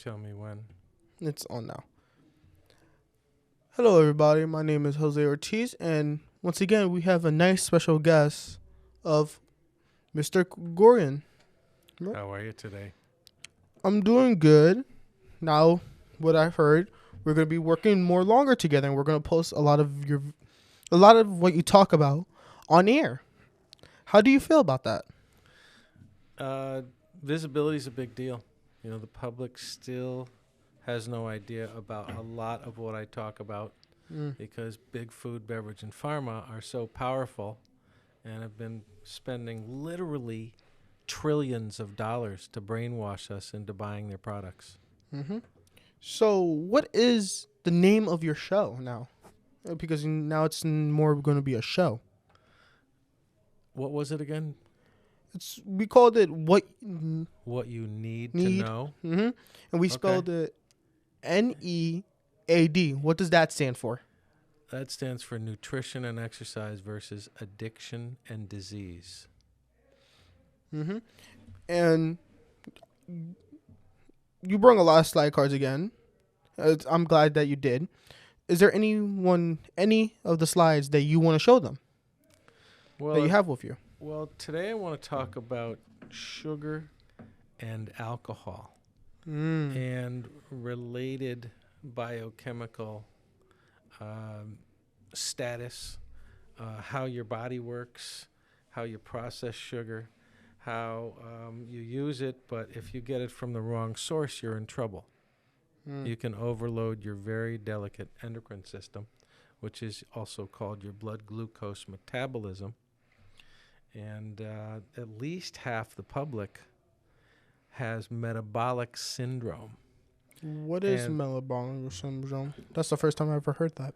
tell me when. It's on now. Hello, everybody. My name is Jose Ortiz, and once again, we have a nice special guest of Mr. Gorian. How are you today? I'm doing good. Now, what I've heard, we're going to be working more longer together, and we're going to post a lot of what you talk about on air. How do you feel about that? Uh, Visibility is a big deal. The public still has no idea about a lot of what I talk about Mm. because big food, beverage, and pharma are so powerful and have been spending literally trillions of dollars to brainwash us into buying their products. Mm-hmm. So, what is the name of your show now? Because now it's more going to be a show. What was it again? We called it What What you need to Need. know? Mm-hmm. And we Okay. spelled it N.E.A.D. What does that stand for? That stands for nutrition and exercise versus addiction and disease. Mm-hmm. And you brought a lot of slide cards again. I'm glad that you did. Is there any of the slides that you want to show them that you have with you? Well, today I want to talk about sugar and alcohol and related biochemical status, how your body works, how you process sugar, how you use it, but if you get it from the wrong source, you're in trouble. You can overload your very delicate endocrine system, which is also called your blood glucose metabolism. And at least half the public has metabolic syndrome. What is And metabolic syndrome? That's the first time I ever heard that.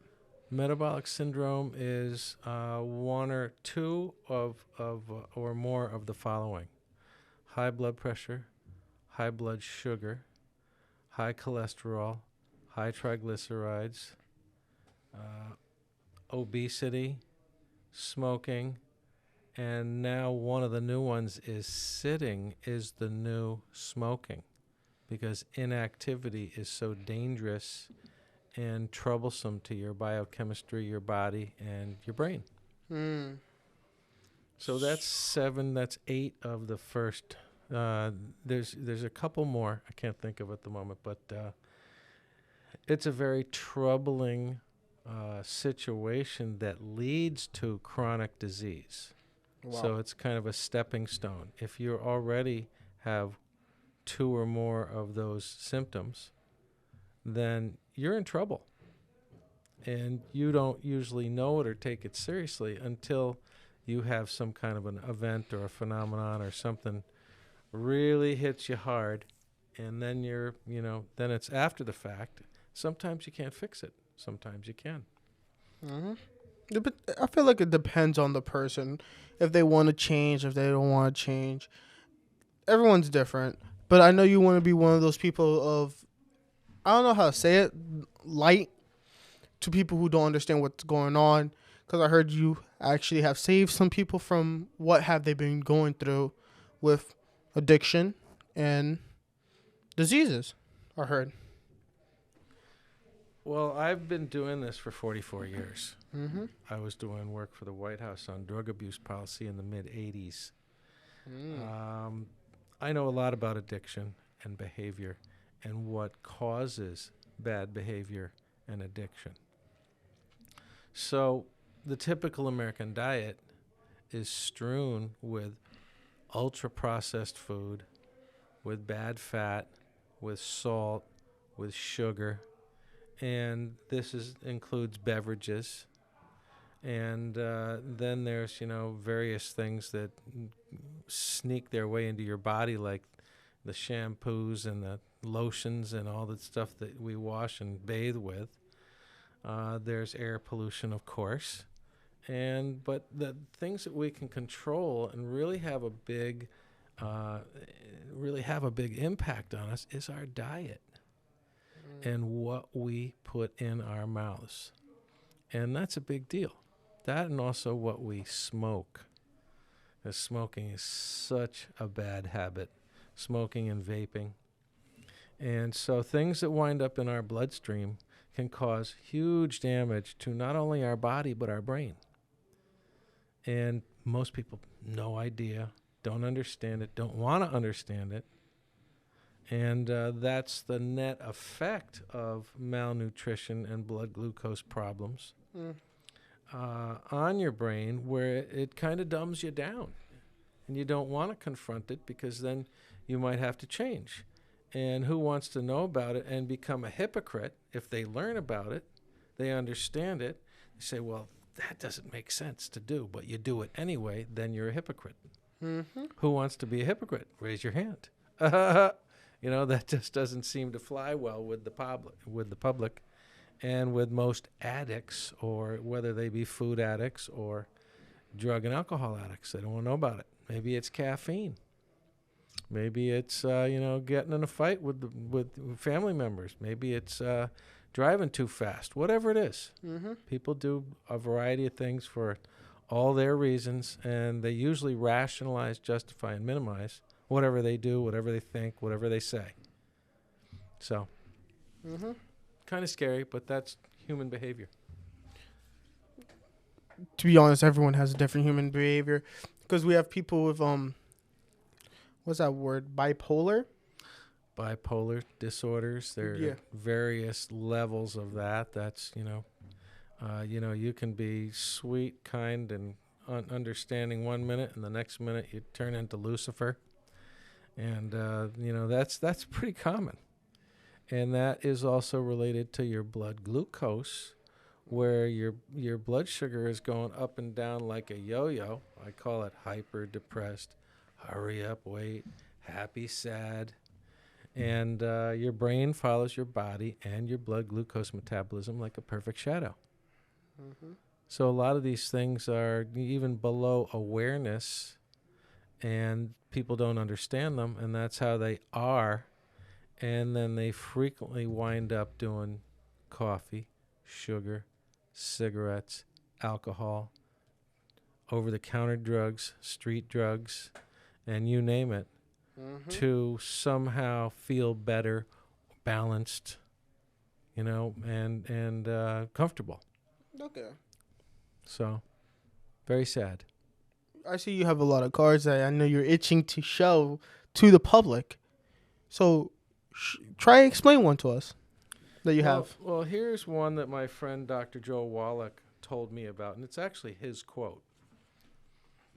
metabolic syndrome is one or two or more of the following: high blood pressure, high blood sugar, high cholesterol, high triglycerides, obesity, smoking, and now one of the new ones is sitting is the new smoking, because inactivity is so dangerous and troublesome to your biochemistry, your body, and your brain. So that's 8 of the first. There's a couple more I can't think of at the moment, but it's a very troubling situation that leads to chronic disease. Wow. So it's kind of a stepping stone. If you already have 2 or more of those symptoms, then you're in trouble. And you don't usually know it or take it seriously until you have some kind of an event or a phenomenon or something really hits you hard. And then then it's after the fact. Sometimes you can't fix it. Sometimes you can. Mm-hmm. But I feel like it depends on the person. If they want to change, if they don't want to change. Everyone's different. But I know you want to be one of those people of, I don't know how to say it, light to people who don't understand what's going on. Because I heard you actually have saved some people from what have they been going through with addiction and diseases, I heard. Well, I've been doing this for 44 years. Mm-hmm. I was doing work for the White House on drug abuse policy in the mid-'80s. I know a lot about addiction and behavior and what causes bad behavior and addiction. So the typical American diet is strewn with ultra-processed food, with bad fat, with salt, with sugar, and includes beverages. And then there's, various things that sneak their way into your body, like the shampoos and the lotions and all the stuff that we wash and bathe with. There's air pollution, of course. But the things that we can control and really have a big impact on us is our diet and what we put in our mouths. And that's a big deal. That and also what we smoke. Because smoking is such a bad habit. Smoking and vaping. And so things that wind up in our bloodstream can cause huge damage to not only our body but our brain. And most people, no idea, don't understand it, don't want to understand it. And that's the net effect of malnutrition and blood glucose problems Mm. on your brain, where it kind of dumbs you down. And you don't want to confront it because then you might have to change. And who wants to know about it and become a hypocrite if they learn about it, they understand it, they say, well, that doesn't make sense to do, but you do it anyway, then you're a hypocrite. Mm-hmm. Who wants to be a hypocrite? Raise your hand. That just doesn't seem to fly well with the public, and with most addicts, or whether they be food addicts or drug and alcohol addicts. They don't want to know about it. Maybe it's caffeine. Maybe it's getting in a fight with family members. Maybe it's driving too fast. Whatever it is, Mm-hmm. people do a variety of things for all their reasons, and they usually rationalize, justify, and minimize whatever they do, whatever they think, whatever they say. So, Mm-hmm. kind of scary, but that's human behavior. To be honest, everyone has a different human behavior, because we have people with what's that word? Bipolar. Bipolar disorders, there Yeah. are various levels of that. That's, you can be sweet, kind, and understanding one minute, and the next minute you turn into Lucifer. And, that's pretty common. And that is also related to your blood glucose, where your blood sugar is going up and down like a yo-yo. I call it hyper depressed, hurry up, wait, happy, sad. And your brain follows your body and your blood glucose metabolism like a perfect shadow. Mm-hmm. So a lot of these things are even below awareness, and people don't understand them, and that's how they are. And then they frequently wind up doing coffee, sugar, cigarettes, alcohol, over-the-counter drugs, street drugs, and you name it, Mm-hmm. to somehow feel better, balanced, and comfortable. Okay. So, very sad. I see you have a lot of cards that I know you're itching to show to the public. So, try and explain one to us that you have. Well, here's one that my friend Dr. Joe Wallach told me about, and it's actually his quote.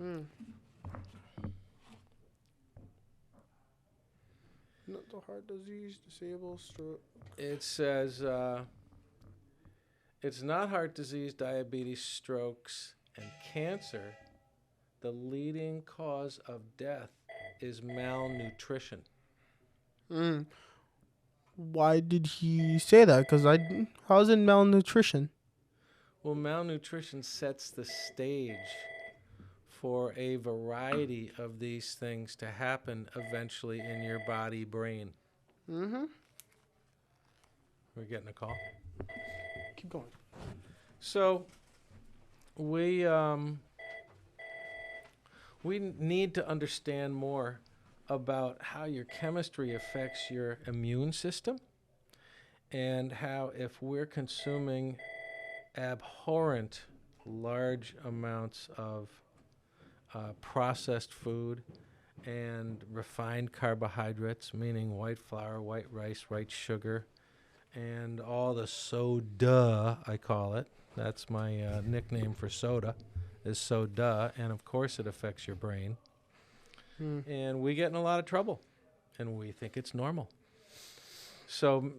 Mm. Not the heart disease, disabled, stroke. It says, it's not heart disease, diabetes, strokes, and cancer. The leading cause of death is malnutrition. Mm. Why did he say that? Because how's it malnutrition? Well, malnutrition sets the stage for a variety of these things to happen eventually in your body, brain. Mm-hmm. We're getting a call. Keep going. So we need to understand more about how your chemistry affects your immune system, and how if we're consuming abhorrent large amounts of processed food and refined carbohydrates, meaning white flour, white rice, white sugar, and all the soda, I call it. That's my nickname for soda, is soda, and of course it affects your brain. Mm. And we get in a lot of trouble, and we think it's normal. So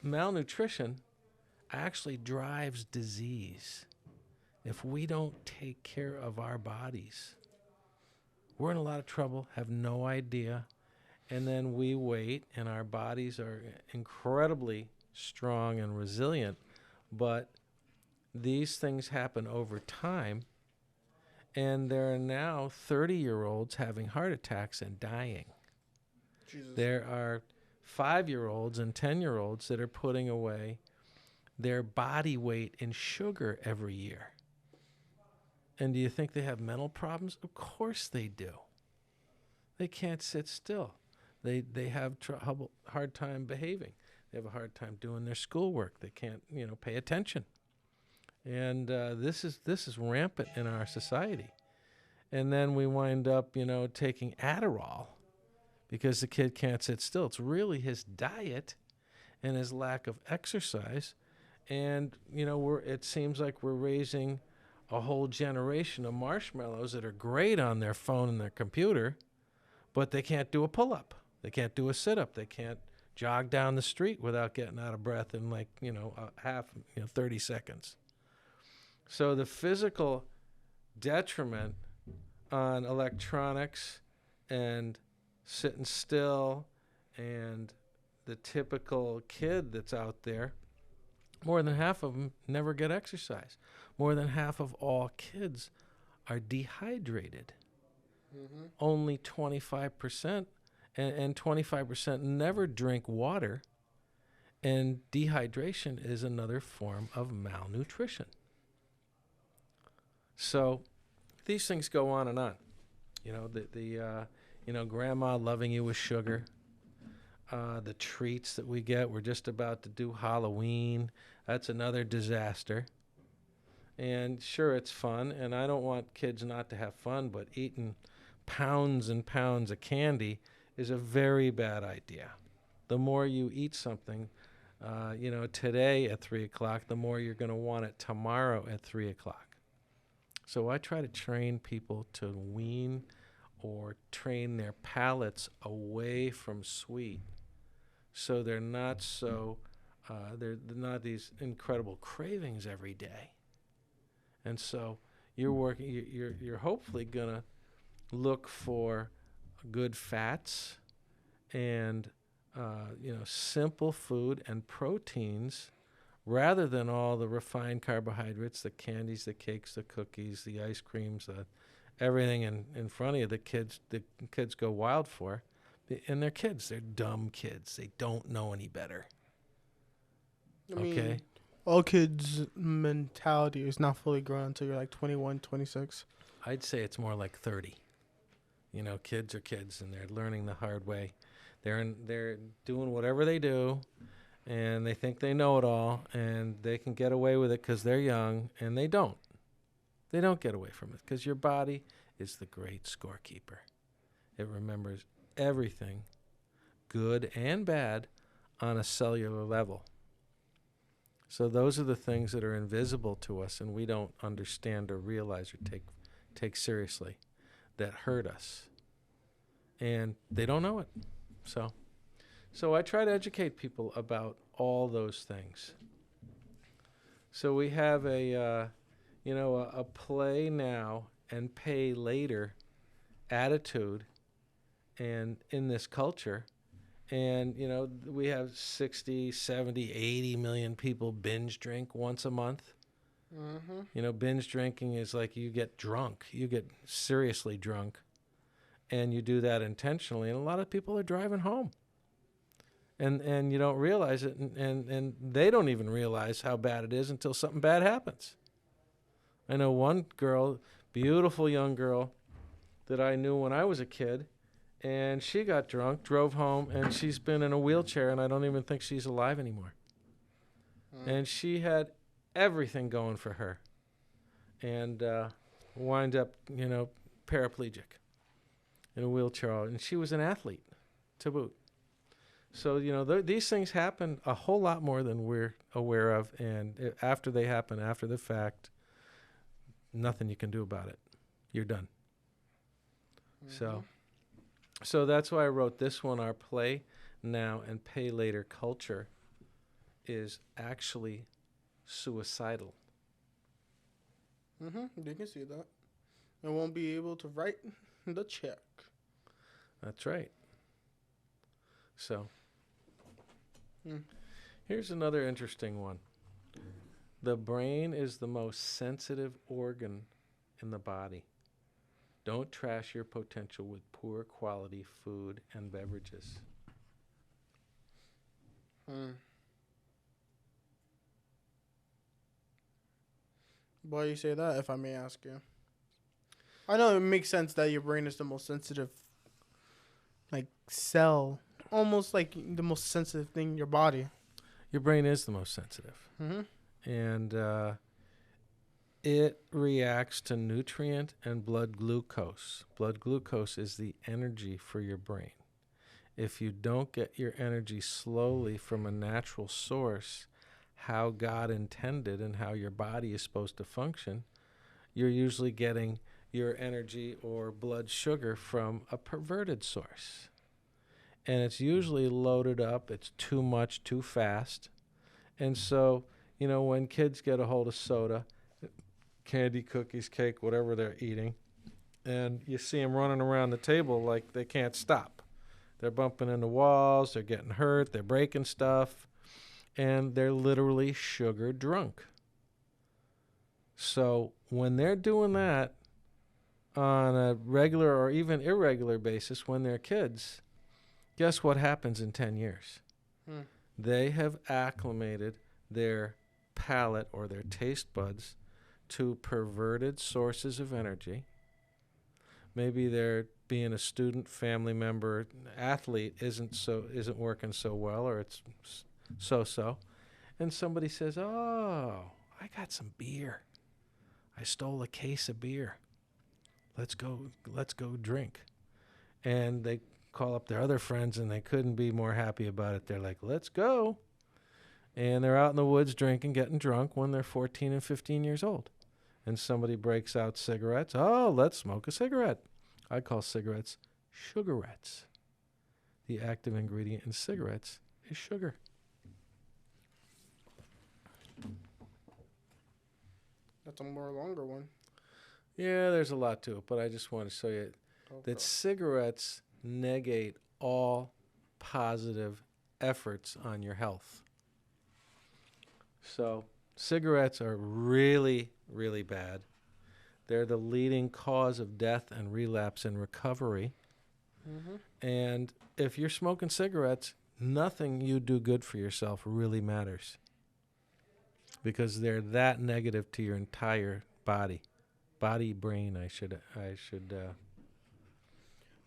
malnutrition actually drives disease. If we don't take care of our bodies, we're in a lot of trouble, have no idea, and then we wait, and our bodies are incredibly strong and resilient, but these things happen over time, and there are now 30-year-olds having heart attacks and dying. Jesus. There are 5-year-olds and 10-year-olds that are putting away their body weight in sugar every year. And do you think they have mental problems? Of course they do. They can't sit still. They have hard time behaving. They have a hard time doing their schoolwork. They can't, pay attention. And this is rampant in our society. And then we wind up, taking Adderall because the kid can't sit still. It's really his diet and his lack of exercise. And, it seems like we're raising a whole generation of marshmallows that are great on their phone and their computer, but they can't do a pull-up. They can't do a sit-up. They can't jog down the street without getting out of breath in a half, 30 seconds. So the physical detriment on electronics and sitting still and the typical kid that's out there, more than half of them never get exercise. More than half of all kids are dehydrated. Mm-hmm. Only 25%, and 25% never drink water. And dehydration is another form of malnutrition. So these things go on and on. Grandma loving you with sugar. The treats that we get. We're just about to do Halloween. That's another disaster. And sure, it's fun, and I don't want kids not to have fun, but eating pounds and pounds of candy is a very bad idea. The more you eat something, today at 3 o'clock, the more you're going to want it tomorrow at 3 o'clock. So I try to train people to wean or train their palates away from sweet, so they're not they're not these incredible cravings every day. And so you're hopefully gonna look for good fats and simple food and proteins, rather than all the refined carbohydrates, the candies, the cakes, the cookies, the ice creams, everything in front of you. The kids go wild for. And they're kids. They're dumb kids. They don't know any better. I mean, all kids' mentality is not fully grown until you're like 21, 26. I'd say it's more like 30. Kids are kids, and they're learning the hard way. They're doing whatever they do, and they think they know it all, and they can get away with it because they're young, and they don't. They don't get away from it because your body is the great scorekeeper. It remembers everything, good and bad, on a cellular level. So those are the things that are invisible to us and we don't understand or realize or take seriously, that hurt us. And they don't know it. So I try to educate people about all those things. So we have a play now and pay later attitude and in this culture. And, we have 60, 70, 80 million people binge drink once a month. Mm-hmm. Binge drinking is like you get drunk. You get seriously drunk. And you do that intentionally. And a lot of people are driving home. And you don't realize it. And they don't even realize how bad it is until something bad happens. I know one girl, beautiful young girl, that I knew when I was a kid. And she got drunk, drove home, and she's been in a wheelchair, and I don't even think she's alive anymore. And she had everything going for her. And wind up, paraplegic in a wheelchair. And she was an athlete, to boot. So, these things happen a whole lot more than we're aware of. And after they happen, after the fact, nothing you can do about it. You're done. Mm-hmm. So that's why I wrote this one. Our play now and pay later culture is actually suicidal. Mm-hmm. You can see that. And won't be able to write the check. That's right. So here's another interesting one. The brain is the most sensitive organ in the body. Don't trash your potential with poor quality food and beverages. Why do you say that, if I may ask you? I know it makes sense that your brain is the most sensitive like cell, almost like the most sensitive thing in your body. Your brain is the most sensitive. Mm-hmm. And it reacts to nutrient and blood glucose. Blood glucose is the energy for your brain. If you don't get your energy slowly from a natural source, how God intended and how your body is supposed to function, you're usually getting your energy or blood sugar from a perverted source. And it's usually loaded up, it's too much, too fast. And so, when kids get a hold of soda, candy, cookies, cake, whatever they're eating, and you see them running around the table like they can't stop. They're bumping into walls, they're getting hurt, they're breaking stuff, and they're literally sugar drunk. So when they're doing that on a regular or even irregular basis when they're kids, guess what happens in 10 years? They have acclimated their palate or their taste buds to perverted sources of energy. Maybe they're being a student, family member, athlete isn't working so well, or it's so. And somebody says, "Oh, I got some beer. I stole a case of beer. Let's go drink." And they call up their other friends, and they couldn't be more happy about it. They're like, "Let's go." And they're out in the woods drinking, getting drunk when they're 14 and 15 years old. And somebody breaks out cigarettes. "Oh, let's smoke a cigarette." I call cigarettes sugarettes. The active ingredient in cigarettes is sugar. That's a more longer one. Yeah, there's a lot to it, but I just want to show you that cigarettes negate all positive efforts on your health. So cigarettes are really, really bad. They're the leading cause of death and relapse and recovery. Mm-hmm. And if you're smoking cigarettes, nothing you do good for yourself really matters, because they're that negative to your entire body, brain.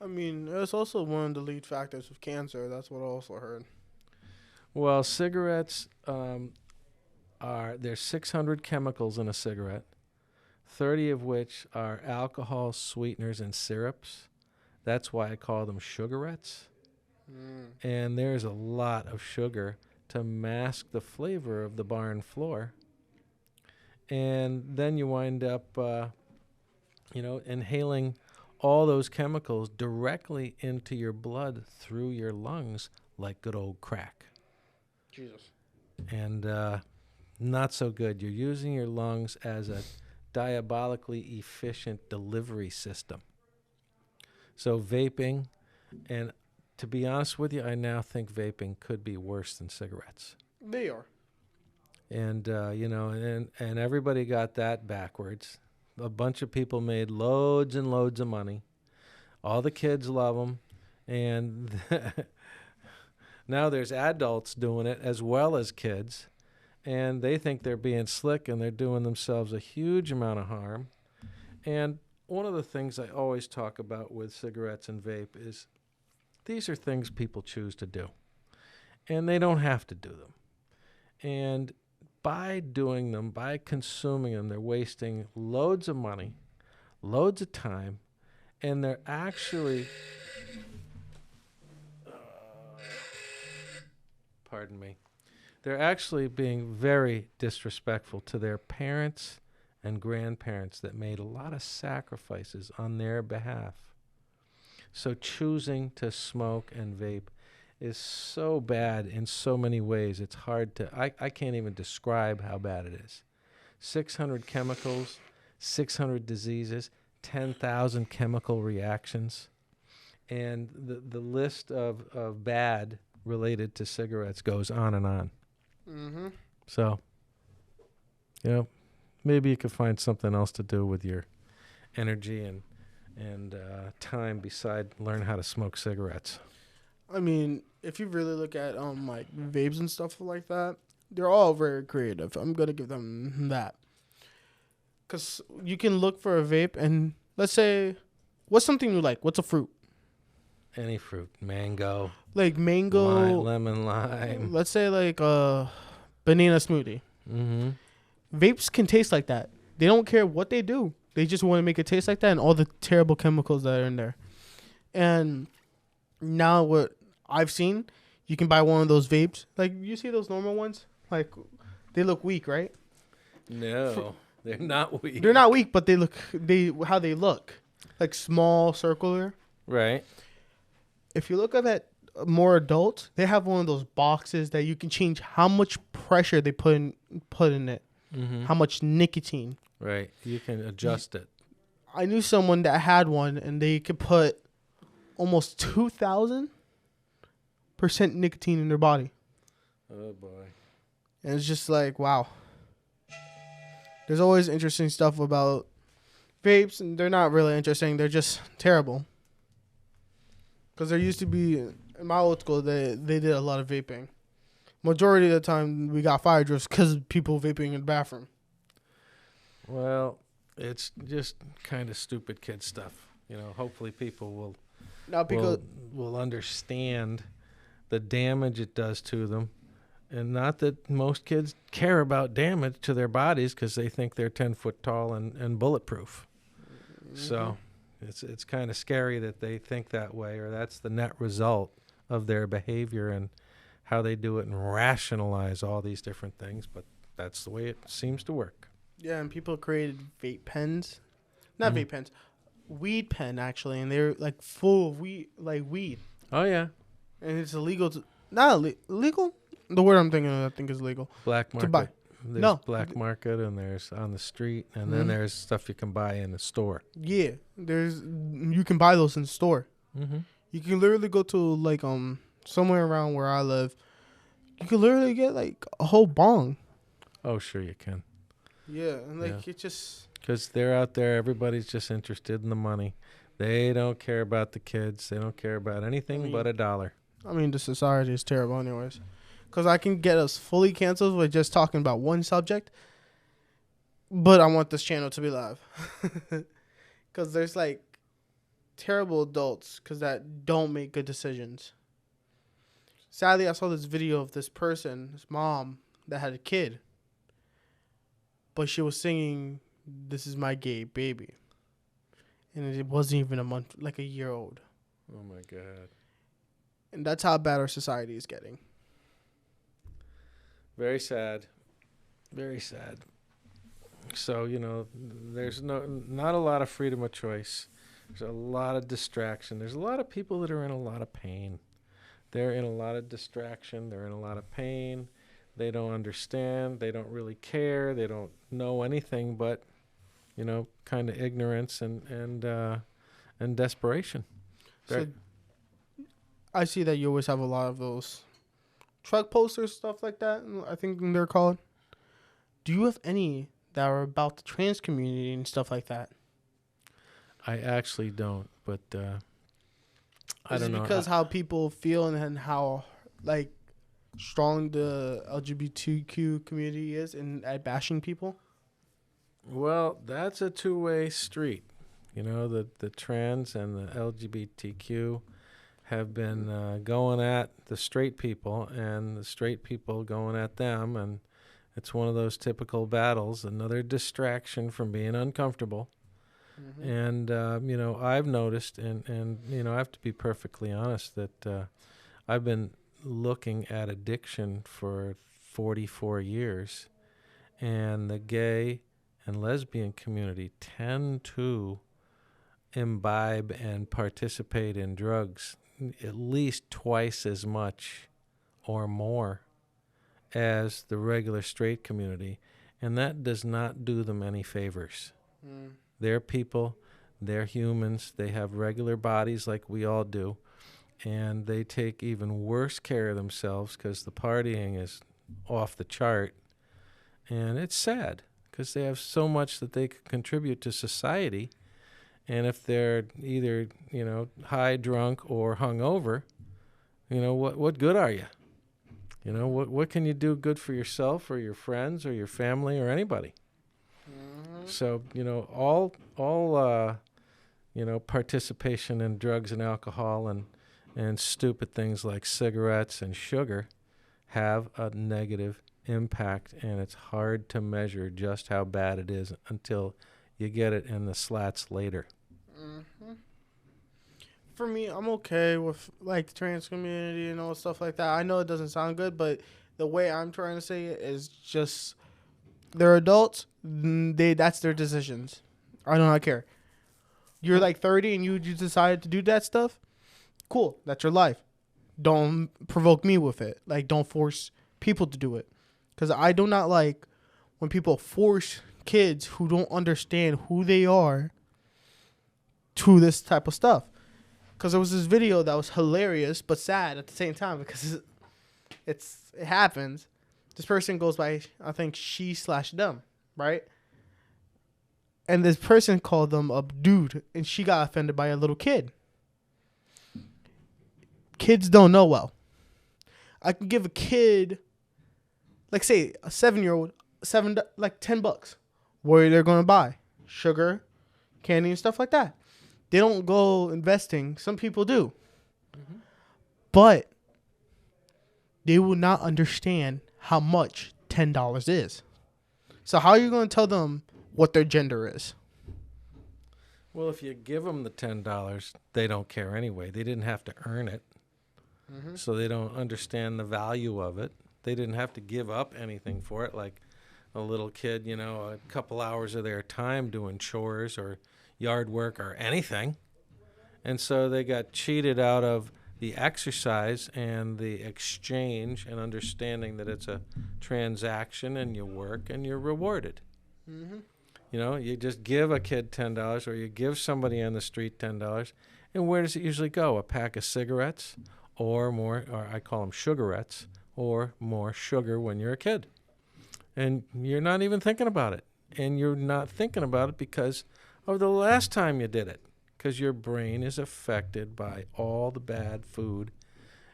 I mean, it's also one of the lead factors of cancer. That's what I also heard. Well, cigarettes there's 600 chemicals in a cigarette, 30 of which are alcohol, sweeteners, and syrups. That's why I call them sugarettes. And there's a lot of sugar to mask the flavor of the barn floor. And then you wind up, inhaling all those chemicals directly into your blood through your lungs like good old crack. Jesus. And not so good. You're using your lungs as a diabolically efficient delivery system. So vaping, and to be honest with you, I now think vaping could be worse than cigarettes. They are. And, and everybody got that backwards. A bunch of people made loads and loads of money. All the kids love them. And now there's adults doing it as well as kids. And they think they're being slick, and they're doing themselves a huge amount of harm. And one of the things I always talk about with cigarettes and vape is these are things people choose to do. And they don't have to do them. And by doing them, by consuming them, they're wasting loads of money, loads of time, and they're actually, pardon me, they're actually being very disrespectful to their parents and grandparents that made a lot of sacrifices on their behalf. So choosing to smoke and vape is so bad in so many ways. It's hard to, I can't even describe how bad it is. 600 chemicals, 600 diseases, 10,000 chemical reactions. And the list of bad related to cigarettes goes on and on. Mm-hmm. So, maybe you could find something else to do with your energy and time beside learn how to smoke cigarettes. I mean, if you really look at like vapes and stuff like that, they're all very creative. I'm gonna give them that. Cause you can look for a vape and let's say, what's something you like? What's a fruit? Any fruit, mango, Like mango, lemon, lime. let's say like a banana smoothie. Mm-hmm. Vapes can taste like that. They don't care what they do. They just want to make it taste like that and all the terrible chemicals that are in there. And now what I've seen, you can buy one of those vapes. Like you see those normal ones? Like they look weak, right? No, they're not weak. They're not weak, but they how they look. Like small, circular. Right. If you look at more adults, they have one of those boxes that you can change how much pressure they put in it. Mm-hmm. How much nicotine. Right. You can adjust it. I knew someone that had one, and they could put almost 2,000% nicotine in their body. Oh boy. And it's just like, wow. There's always interesting stuff about vapes, and they're not really interesting. They're just terrible. Because there used to be, in my old school, they did a lot of vaping. Majority of the time, we got fire drills because of people vaping in the bathroom. Well, it's just kind of stupid kid stuff. Hopefully people will understand the damage it does to them. And not that most kids care about damage to their bodies because they think they're 10 foot tall and bulletproof. Mm-hmm. So it's kind of scary that they think that way, or that's the net result of their behavior and how they do it and rationalize all these different things. But that's the way it seems to work. Yeah, and people created vape pens. Not vape pens. Weed pen, actually. And they're like full of weed. Oh, yeah. And it's illegal to... Not illegal? The word I'm thinking of, I think, is legal. Black market. To buy. There's black market, and there's on the street, and then there's stuff you can buy in the store. Yeah. You can buy those in the store. Mm-hmm. You can literally go to, like, somewhere around where I live. You can literally get, like, a whole bong. Oh, sure you can. Yeah, and it just... Because they're out there, everybody's just interested in the money. They don't care about the kids. They don't care about anything but a dollar. I mean, the society is terrible anyways. Because I can get us fully canceled with just talking about one subject. But I want this channel to be live. Because there's, like, terrible adults that don't make good decisions. Sadly, I saw this video of this mom, that had a kid. But she was singing, "This is my gay baby." And it wasn't even a month, like a year old. Oh, my God. And that's how bad our society is getting. Very sad. Very sad. So, there's not a lot of freedom of choice. There's a lot of distraction. There's a lot of people that are in a lot of pain. They're in a lot of distraction. They're in a lot of pain. They don't understand. They don't really care. They don't know anything but, kind of ignorance and desperation. So I see that you always have a lot of those truck posters, stuff like that, I think they're called. Do you have any that are about the trans community and stuff like that? I actually don't, but I don't know. Because how people feel and how, like, strong the LGBTQ community is at bashing people? Well, that's a two-way street. The trans and the LGBTQ have been going at the straight people, and the straight people going at them, and it's one of those typical battles, another distraction from being uncomfortable. Mm-hmm. And, I've noticed, and I have to be perfectly honest, that I've been looking at addiction for 44 years, and the gay and lesbian community tend to imbibe and participate in drugs at least twice as much or more as the regular straight community, and that does not do them any favors. They're people, they're humans, they have regular bodies like we all do, and they take even worse care of themselves because the partying is off the chart. And it's sad because they have so much that they can contribute to society. And if they're either, high, drunk, or hungover, what good are you? What can you do good for yourself or your friends or your family or anybody? Mm-hmm. So, all participation in drugs and alcohol and And stupid things like cigarettes and sugar have a negative impact, and it's hard to measure just how bad it is until you get it in the slats later. Hmm. For me, I'm okay with like the trans community and all stuff like that. I know it doesn't sound good, but the way I'm trying to say it is just they're adults. That's their decisions. I do not care. You're like 30 and you just decided to do that stuff. Cool, that's your life. Don't provoke me with it. Like, don't force people to do it, because I do not like when people force kids who don't understand who they are to this type of stuff. Because there was this video that was hilarious but sad at the same time, because it happens. This person goes by, I think, she/them, right? And this person called them a dude, and she got offended by a little kid. Kids don't know well. I can give a kid, like say a 7-year-old, like $10. What are they gonna buy? Sugar, candy, and stuff like that. They don't go investing. Some people do, but they will not understand how much $10 is. So how are you going to tell them what their gender is? Well, if you give them the $10, they don't care anyway. They didn't have to earn it, so they don't understand the value of it. They didn't have to give up anything for it, like a little kid, a couple hours of their time doing chores or yard work or anything. And so they got cheated out of the exercise and the exchange and understanding that it's a transaction and you work and you're rewarded. Mm-hmm. You just give a kid $10 or you give somebody on the street $10. And where does it usually go? A pack of cigarettes or more, or I call them sugarettes, or more sugar when you're a kid. And you're not even thinking about it. And you're not thinking about it because of the last time you did it. Because your brain is affected by all the bad food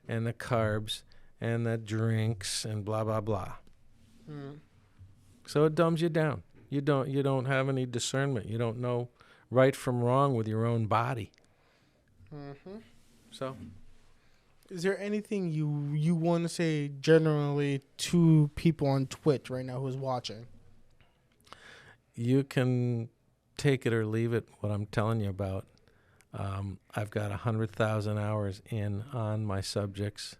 and the carbs and the drinks and blah, blah, blah. So it dumbs you down. You don't have any discernment. You don't know right from wrong with your own body. So, is there anything you want to say generally to people on Twitch right now who's watching? You can take it or leave it, what I'm telling you about. I've got 100,000 hours in on my subjects.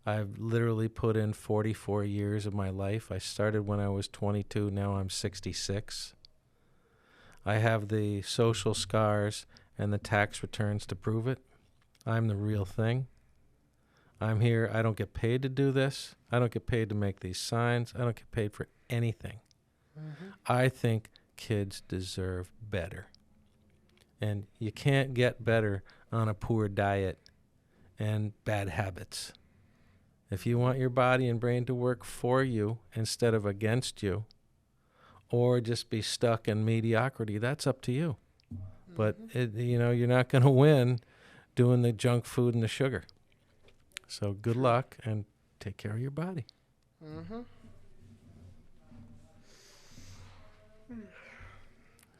I've literally put in 44 years of my life. I started when I was 22. Now I'm 66. I have the social scars and the tax returns to prove it. I'm the real thing. I'm here. I don't get paid to do this. I don't get paid to make these signs. I don't get paid for anything. I think kids deserve better. And you can't get better on a poor diet and bad habits. If you want your body and brain to work for you instead of against you, or just be stuck in mediocrity, that's up to you. But, you're not going to win doing the junk food and the sugar. So good luck and take care of your body.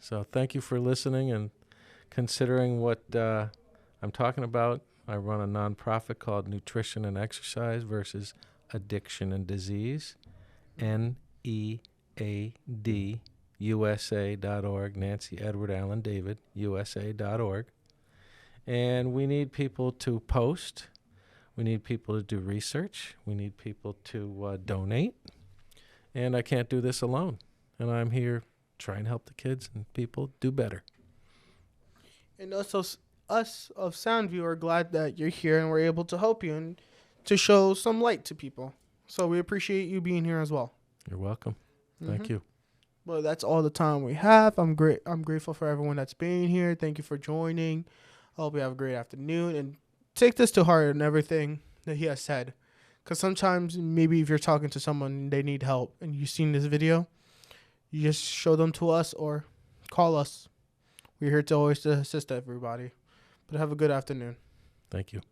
So thank you for listening and considering what I'm talking about. I run a nonprofit called Nutrition and Exercise versus Addiction and Disease, N.E.A.D. USA.org, Nancy Edward Allen David, USA.org. And we need people to post. We need people to do research. We need people to donate. And I can't do this alone. And I'm here trying to help the kids and people do better. And also, us of Soundview are glad that you're here and we're able to help you and to show some light to people. So we appreciate you being here as well. You're welcome. Thank you. Well, that's all the time we have. I'm grateful for everyone that's being here. Thank you for joining. I hope you have a great afternoon. And take this to heart and everything that he has said. Because sometimes maybe if you're talking to someone and they need help and you've seen this video, you just show them to us or call us. We're here to always assist everybody. But have a good afternoon. Thank you.